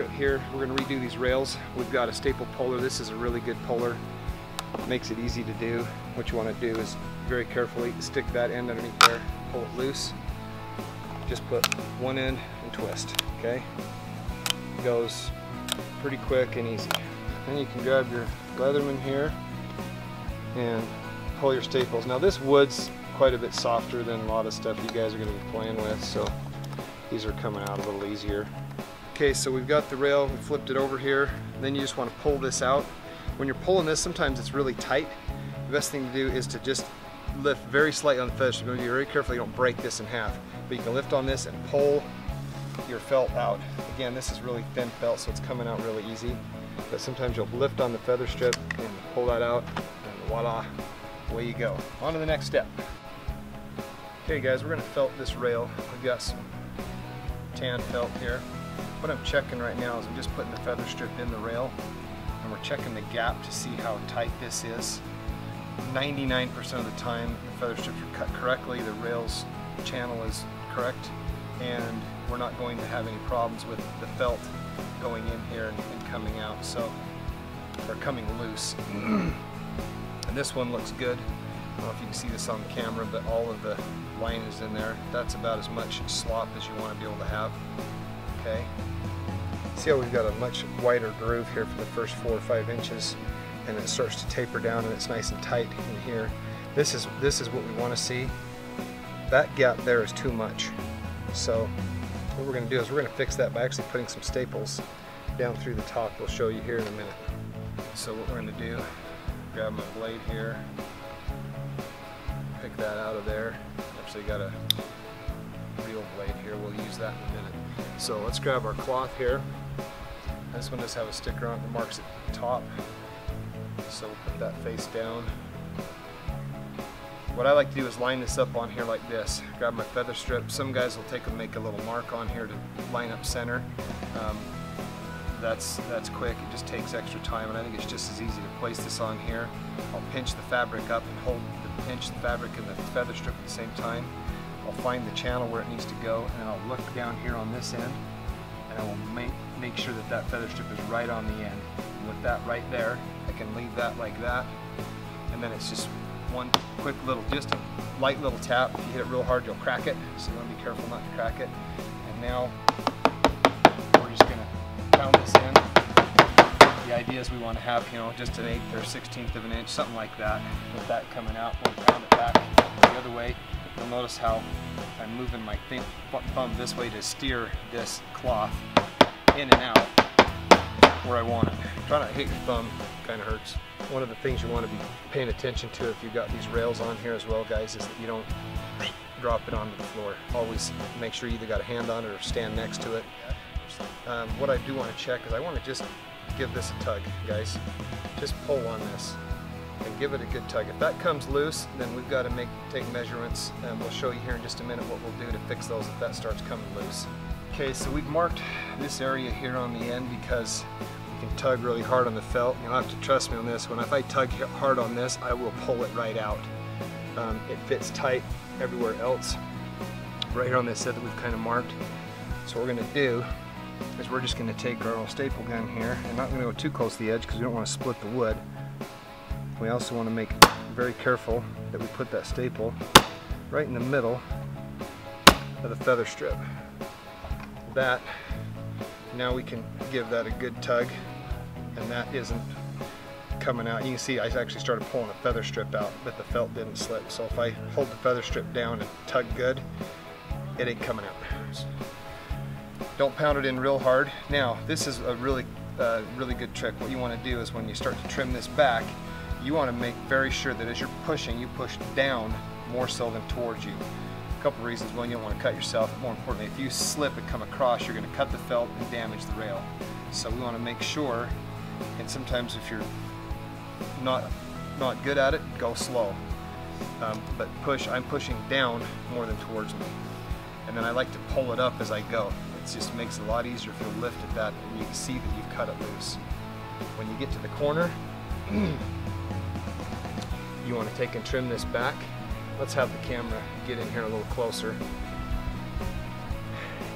here, we're going to redo these rails. We've got a staple puller. This is a really good puller. Makes it easy to do. What you want to do is very carefully stick that end underneath there, pull it loose. Just put one end and twist, okay? Goes pretty quick and easy. Then you can grab your Leatherman here and pull your staples. Now this wood's quite a bit softer than a lot of stuff you guys are going to be playing with, so these are coming out a little easier. Okay, so we've got the rail, we flipped it over here, then you just want to pull this out. When you're pulling this, sometimes it's really tight. The best thing to do is to just lift very slightly on the feather strip. Be very careful you don't break this in half. But you can lift on this and pull your felt out. Again, this is really thin felt, so it's coming out really easy. But sometimes you'll lift on the feather strip and pull that out, and voila, away you go. On to the next step. Okay guys, we're going to felt this rail. We've got some tan felt here. What I'm checking right now is I'm just putting the feather strip in the rail, and we're checking the gap to see how tight this is. 99% of the time the feather strips are cut correctly, the rail's channel is correct, and we're not going to have any problems with the felt going in here and coming out, so they're coming loose. And this one looks good. I don't know if you can see this on the camera, but all of the line is in there. That's about as much slop as you want to be able to have. Okay. See how we've got a much wider groove here for the first 4 or 5 inches, and it starts to taper down and it's nice and tight in here. This is what we want to see. That gap there is too much. So what we're going to do is we're going to fix that by actually putting some staples down through the top. We'll show you here in a minute. So what we're going to do, grab my blade here, pick that out of there. Actually got a real blade here, we'll use that in a minute. So let's grab our cloth here. This one does have a sticker on it that marks the top. So we'll put that face down. What I like to do is line this up on here like this. Grab my feather strip. Some guys will make a little mark on here to line up center. That's quick. It just takes extra time, and I think it's just as easy to place this on here. I'll pinch the fabric up and pinch the fabric and the feather strip at the same time. I'll find the channel where it needs to go, and then I'll look down here on this end, and I will make sure that that feather strip is right on the end. And with that right there, I can leave that like that, and then it's just one quick little, just a light little tap. If you hit it real hard, you'll crack it, so you want to be careful not to crack it. And now we're just going to pound this in. The idea is we want to have, you know, just an 1/8 or 1/16 of an inch, something like that. With that coming out, we'll pound it back the other way. You'll notice how I'm moving my thumb this way to steer this cloth in and out where I want it. Try not to hit your thumb, kind of hurts. One of the things you want to be paying attention to if you've got these rails on here as well, guys, is that you don't drop it onto the floor. Always make sure you either got a hand on it or stand next to it. What I do want to check is I want to just give this a tug, guys. Just pull on this and give it a good tug. If that comes loose, then we've got to take measurements, and we'll show you here in just a minute what we'll do to fix those if that starts coming loose. Okay, so we've marked this area here on the end because we can tug really hard on the felt. You'll have to trust me on this one. If I tug hard on this, I will pull it right out. It fits tight everywhere else. Right here on this set that we've kind of marked. So what we're going to do is we're just going to take our little staple gun here, and not going to go too close to the edge because we don't want to split the wood. We also want to make very careful that we put that staple right in the middle of the feather strip. That, now we can give that a good tug, and that isn't coming out. You can see I actually started pulling the feather strip out, but the felt didn't slip. So if I hold the feather strip down and tug good, it ain't coming out. Don't pound it in real hard. Now, this is a really good trick. What you want to do is when you start to trim this back, you want to make very sure that as you're pushing, you push down more so than towards you. A couple reasons. One, you don't want to cut yourself, but more importantly, if you slip and come across, you're going to cut the felt and damage the rail. So we want to make sure, and sometimes if you're not good at it, go slow. But I'm pushing down more than towards me. And then I like to pull it up as I go. It just makes it a lot easier if you lift at that and you can see that you've cut it loose. When you get to the corner, you want to take and trim this back. Let's have the camera get in here a little closer.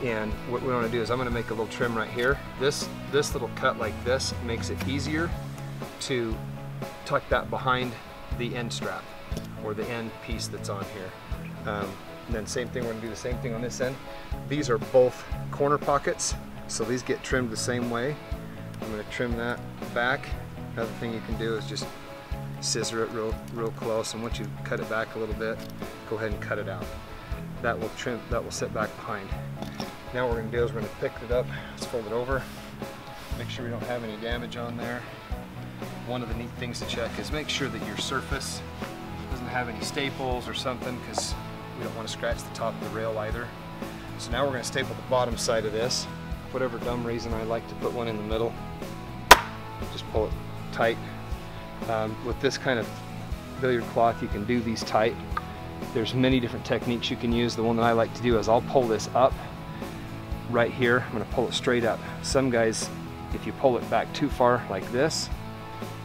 And what we want to do is I'm going to make a little trim right here. This little cut like this makes it easier to tuck that behind the end strap or the end piece that's on here. And then same thing, we're going to do the same thing on this end. These are both corner pockets, so these get trimmed the same way. I'm going to trim that back. Another thing you can do is just scissor it real close, and once you cut it back a little bit, go ahead and cut it out. That will trim, that will sit back behind. Now what we're going to do is we're going to pick it up, let's fold it over, make sure we don't have any damage on there. One of the neat things to check is make sure that your surface doesn't have any staples or something, because we don't want to scratch the top of the rail either. So now we're going to staple the bottom side of this. For whatever dumb reason, I like to put one in the middle. Just pull it tight. With this kind of billiard cloth, you can do these tight. There's many different techniques you can use. The one that I like to do is I'll pull this up right here. I'm going to pull it straight up. Some guys, if you pull it back too far like this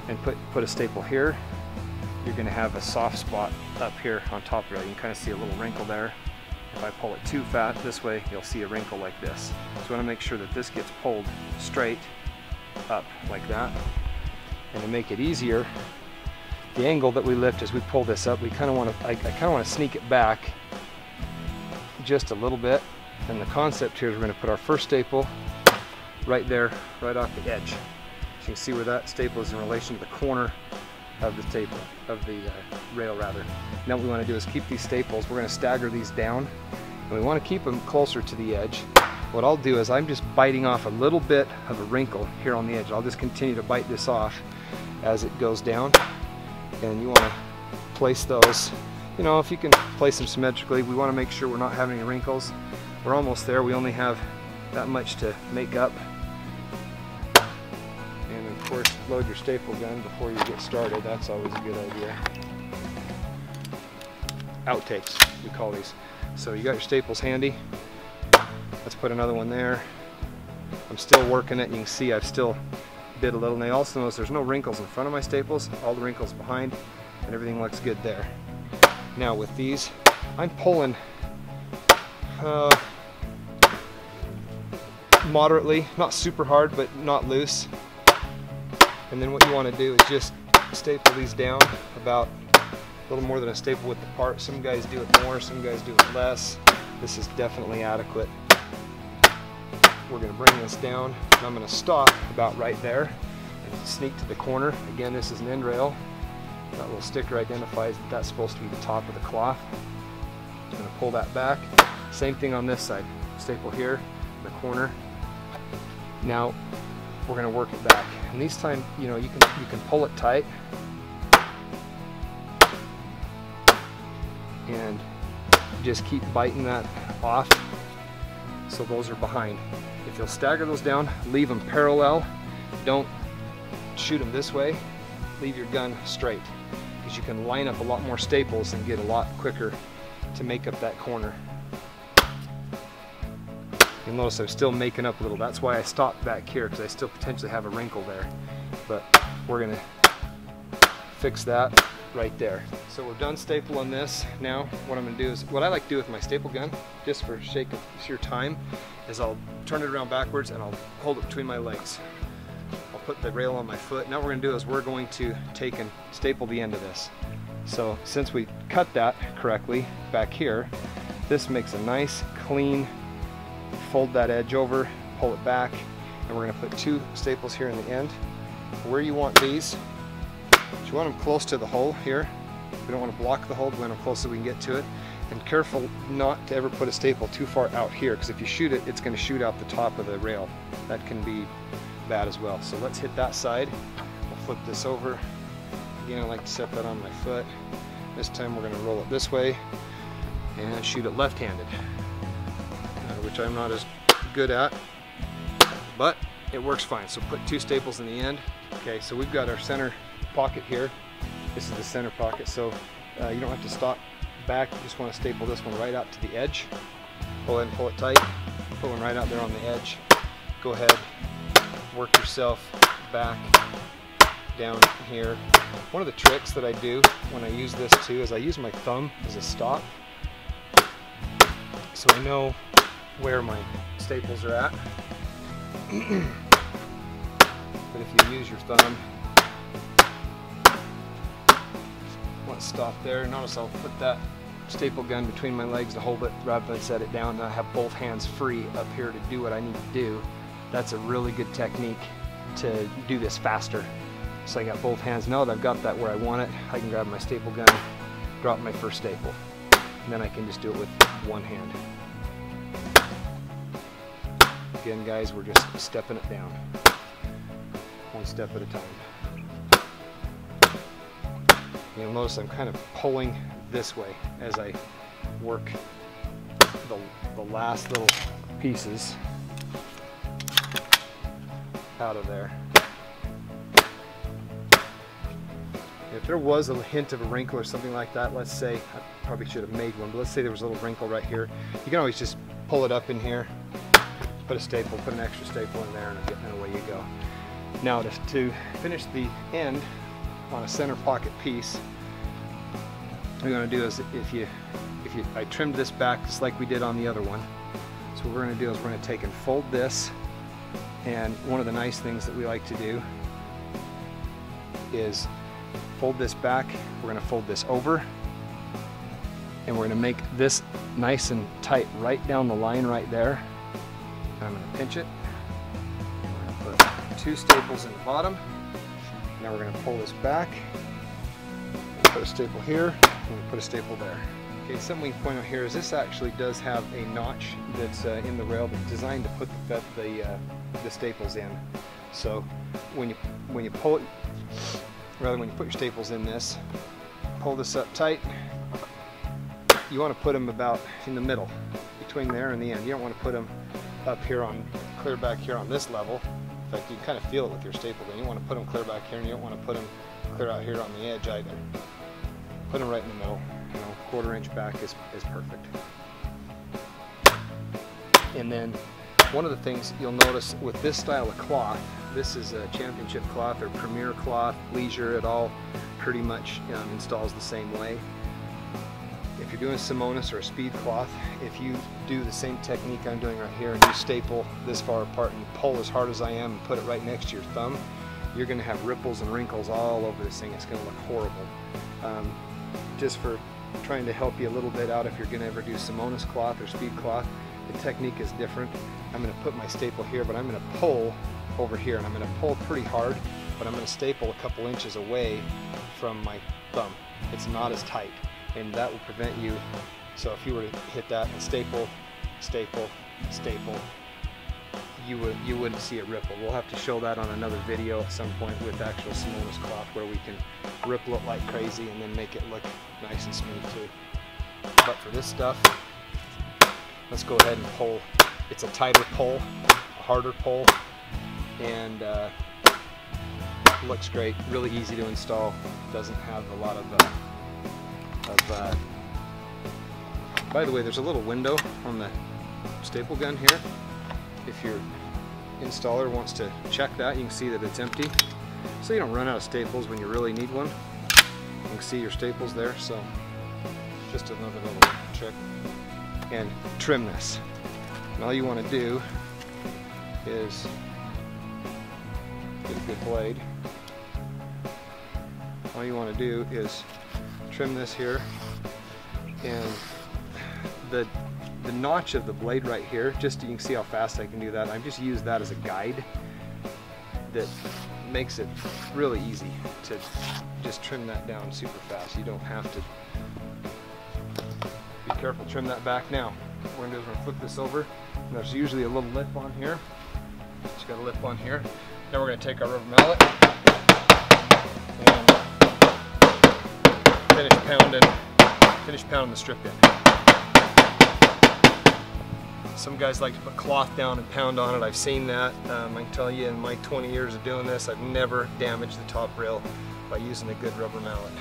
and put a staple here, you're going to have a soft spot up here on top of it. You can kind of see a little wrinkle there. If I pull it too fat this way, you'll see a wrinkle like this. So I want to make sure that this gets pulled straight up like that. And to make it easier, the angle that we lift as we pull this up, we kind of want to, I kind of want to sneak it back just a little bit. And the concept here is we're going to put our first staple right there, right off the edge. So you can see where that staple is in relation to the corner of the staple, of the rail rather. Now what we want to do is keep these staples, we're going to stagger these down, and we want to keep them closer to the edge. What I'll do is I'm just biting off a little bit of a wrinkle here on the edge. I'll just continue to bite this off as it goes down, and you want to place those, you know, if you can place them symmetrically. We want to make sure we're not having any wrinkles. We're almost there. We only have that much to make up. And of course, load your staple gun before you get started. That's always a good idea. Outtakes, we call these. So you got your staples handy. Let's put another one there. I'm still working it. You can see I've still bit a little. And I also notice there's no wrinkles in front of my staples, all the wrinkles behind, and everything looks good there. Now with these, I'm pulling moderately, not super hard, but not loose. And then what you want to do is just staple these down about a little more than a staple width apart. Some guys do it more, some guys do it less. This is definitely adequate. We're going to bring this down, and I'm going to stop about right there and sneak to the corner. Again, this is an end rail. That little sticker identifies that that's supposed to be the top of the cloth. I'm going to pull that back. Same thing on this side. Staple here in the corner. Now we're going to work it back, and this time, you know, you can pull it tight and just keep biting that off so those are behind. If you'll stagger those down, leave them parallel, don't shoot them this way, leave your gun straight, because you can line up a lot more staples and get a lot quicker to make up that corner. You'll notice I'm still making up a little. That's why I stopped back here, because I still potentially have a wrinkle there. But we're going to fix that right there. So we're done stapling this. Now what I'm going to do is, what I like to do with my staple gun, just for sake of sheer time, is I'll turn it around backwards and I'll hold it between my legs. I'll put the rail on my foot. Now what we're going to do is we're going to take and staple the end of this. So since we cut that correctly back here, this makes a nice clean, fold that edge over, pull it back, and we're going to put two staples here in the end. Where you want these, you want them close to the hole here. We don't want to block the hole, we want them close so we can get to it. And careful not to ever put a staple too far out here, because if you shoot it, it's going to shoot out the top of the rail. That can be bad as well. So let's hit that side. We'll flip this over. Again, I like to set that on my foot. This time we're going to roll it this way and shoot it left-handed, which I'm not as good at, but it works fine. So put two staples in the end. Okay, so we've got our center pocket here. This is the center pocket, so you don't have to stop back. You just want to staple this one right out to the edge. Go ahead and pull it tight. Put one right out there on the edge. Go ahead, work yourself back down here. One of the tricks that I do when I use this too is I use my thumb as a stop, so I know where my staples are at. But if you use your thumb, let's stop there. Notice I'll put that staple gun between my legs to hold it rather than set it down, and I have both hands free up here to do what I need to do. That's a really good technique to do this faster. So I got both hands. Now that I've got that where I want it, I can grab my staple gun, drop my first staple, and then I can just do it with one hand. Again, guys, we're just stepping it down, one step at a time. You'll notice I'm kind of pulling this way as I work the last little pieces out of there. If there was a hint of a wrinkle or something like that, let's say, I probably should have made one, but let's say there was a little wrinkle right here, you can always just pull it up in here, put a staple, put an extra staple in there, and away you go. Now to finish the end on a center pocket piece, what we're going to do is I trimmed this back just like we did on the other one. So what we're going to do is we're going to take and fold this, and one of the nice things that we like to do is fold this back. We're going to fold this over, and we're going to make this nice and tight right down the line right there. And I'm going to pinch it. We're going to put 2 staples in the bottom. Now we're going to pull this back, put a staple here, and put a staple there. Okay, something we can point out here is this actually does have a notch that's in the rail that's designed to put the staples in. So when you pull it, rather when you put your staples in this, pull this up tight. You want to put them about in the middle, between there and the end. You don't want to put them up here on, clear back here on this level. In fact, you kind of feel it with your staple gun. You want to put them clear back here, and you don't want to put them clear out here on the edge either. Put them right in the middle. You know, 1/4 inch back is perfect. And then one of the things you'll notice with this style of cloth, this is a championship cloth or premier cloth, leisure, it all pretty much installs the same way. If you're doing a Simonis or a speed cloth, if you do the same technique I'm doing right here and you staple this far apart and you pull as hard as I am and put it right next to your thumb, you're going to have ripples and wrinkles all over this thing. It's going to look horrible. Just for trying to help you a little bit out, if you're going to ever do Simonis cloth or speed cloth, the technique is different. I'm going to put my staple here, but I'm going to pull over here, and I'm going to pull pretty hard, but I'm going to staple a couple inches away from my thumb. It's not as tight, and that will prevent you. So if you were to hit that and staple, staple, staple, you wouldn't see a ripple. We'll have to show that on another video at some point with actual Simonis cloth, where we can ripple it like crazy and then make it look nice and smooth too. But for this stuff, let's go ahead and pull. It's a tighter pull, a harder pull, and looks great. Really easy to install. Doesn't have a lot of by the way, there's a little window on the staple gun here. If your installer wants to check that, you can see that it's empty, so you don't run out of staples when you really need one. You can see your staples there, so just another little trick. And trim this. And all you want to do is get a good blade. All you want to do is trim this here, and the notch of the blade right here, just so you can see how fast I can do that, I've just used that as a guide that makes it really easy to just trim that down super fast. You don't have to be careful. Trim that back. Now what we're going to do is we're going to flip this over, and there's usually a little lip on here. It's got a lip on here. Now we're going to take our rubber mallet and finish pounding the strip in. Some guys like to put cloth down and pound on it. I've seen that. I can tell you, in my 20 years of doing this, I've never damaged the top rail by using a good rubber mallet.